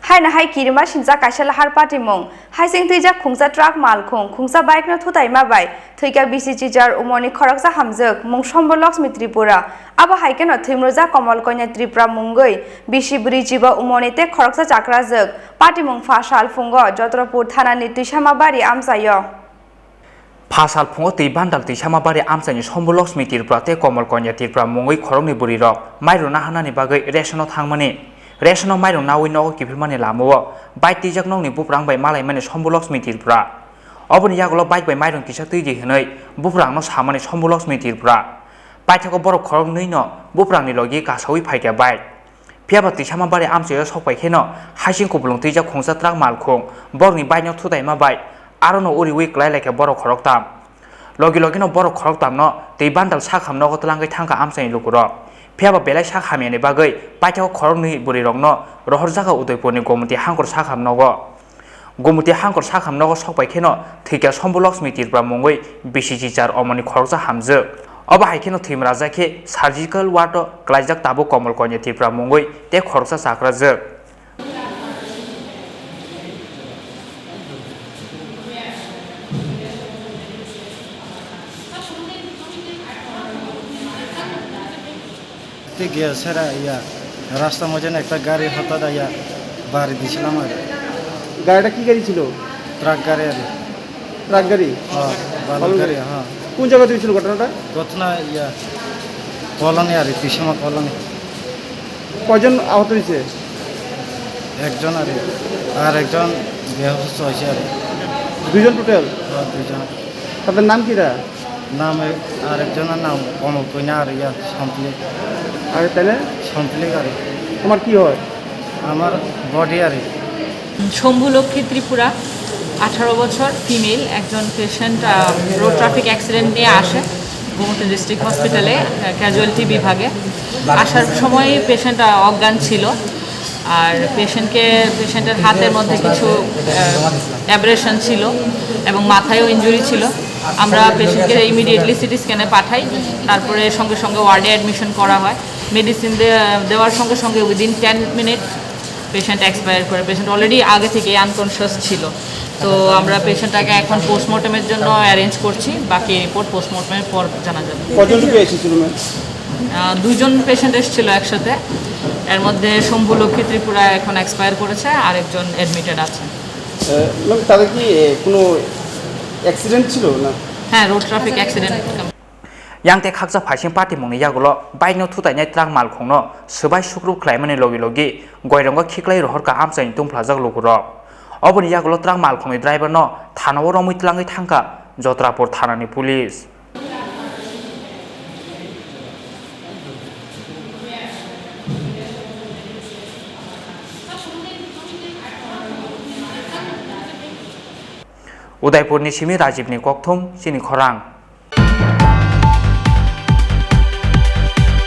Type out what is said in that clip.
hai na hai kirima sinja kaisala har party mong hai sing tuija khungsa truck mal khungsa bike na thutai ma bai thuika BCG jar umoni khoraksa hamjak mong Sombolok Tripura abo hai keno thimroja Komal Konya Tripura mungoi bisibri jiba umoni te khoraksa chakrajak party mong fasal fungo Jotrapur thana ni tuisama bari amsayo Pasal fungo tei bandal tuisama bari amsani Sombolok Tripura te Komal Konya Tripura mungoi khorokni buri rok mairuna hanani bagai resono thangmani Resono mairung nawi nogo kifilmani lamuo bike tijak nongni buprang bai malai mani Sombolok Tripura oboni yagulo bike bai mairung kisak tuiji hinoi buprang no samani Sombolok Tripura bike ko borok khorok nui no buprang ni logi kasawi phaikya bike piaba tisama bari amsayo sokpai kheno haising kubulung tijak khungsa truck malkhung borni bike no thudai ma bai aro no uri week lai like borok khorok tam logi no borok khorok tam no tei bandal sakham nogo tlangai thangka amsani lukuro Piaba belai sak hamyani bagai paitao khorokni buri rokno rohor jaga Udaipurni Gomuti hangkor sakham nogo Gomuti hangkor sakham nogo sokpai kheno thika Sombolok Tripura mungoi BCG jar omoni khorokja hamjak oba haikeno thimraja khe surgical ward klaijak tabo Komal Konya Tripura mungoi te khorokja sakrajak গিয়া সেরা ইয়া রাস্তা মধ্যে একটা গাড়ি হঠাৎ ইয়া বাড়ি দিয়েছিলাম আর গাড়িটা কি গাড়ি ছিল ট্রাক গাড়ি আর ট্রাক গাড়ি হ্যাঁ বালু গাড়ি হ্যাঁ কোন জায়গা হয়েছিল ঘটনাটা ঘটনা ইয়া কলোনি আর পিসমা কলোনি কয়জন আহত হয়েছে একজন আর একজন বেহস হয়েছে আর দুইজন টোটাল দুজন তাদের নাম কিরা নাম আর একজনের নাম কমল কইনা আর ইয়া সম্পলি আর তাহলে সম্পলি গাড়ি তোমার কি হয় আমার বডি আর Sombolok Tripura 18 বছর ফিমেল একজন পেশেন্ট রোড ট্রাফিক অ্যাক্সিডেন্ট নিয়ে আসে গোমতী ডিস্ট্রিক্ট হসপিটালে ক্যাজুয়ালিটি বিভাগে আসার সময় পেশেন্ট অজ্ঞান ছিল আর পেশেন্টের হাতের মধ্যে কিছু অ্যাব্রেশন ছিল এবং মাথায়ও ইনজুরি ছিল আমরা পেশেন্টকে ইমিডিয়েটলি সিটি স্ক্যানে পাঠাই তারপরে সঙ্গে সঙ্গে ওয়ার্ডে অ্যাডমিশন করা হয় মেডিসিন দেওয়ার সঙ্গে সঙ্গে উইদিন 10 মিনিট পেশেন্ট এক্সপায়ার করে পেশেন্ট অলরেডি আগে থেকে আনকনশিয়াস ছিল তো আমরা পেশেন্টটাকে এখন পোস্টমর্টমের জন্য অ্যারেঞ্জ করছি বাকি রিপোর্ট পোস্টমর্টমের পর জানা যাবে কজন লোক এসেছিল ম্যাম দুজন পেশেন্ট এসেছিল একসাথে এর মধ্যে Sombolok Tripura এখন এক্সপায়ার করেছে আর একজন অ্যাডমিটেড আছে ম্যাম তাদের কি কোনো অ্যাক্সিডেন্ট ছিল না হ্যাঁ road traffic accident yang te khakja phaising party mungni yagulo bike no thutai nai truck malkhungno subai sukrup khlaimani logi goironggo khiklai rohor ka amchai tungphlajak lukuro oboni yagulo truck malkhungni driver no thanao romui tlangai thangka Jotrapur thanani police Udaipurni Simi Rajibni Kokthum Sini Khorang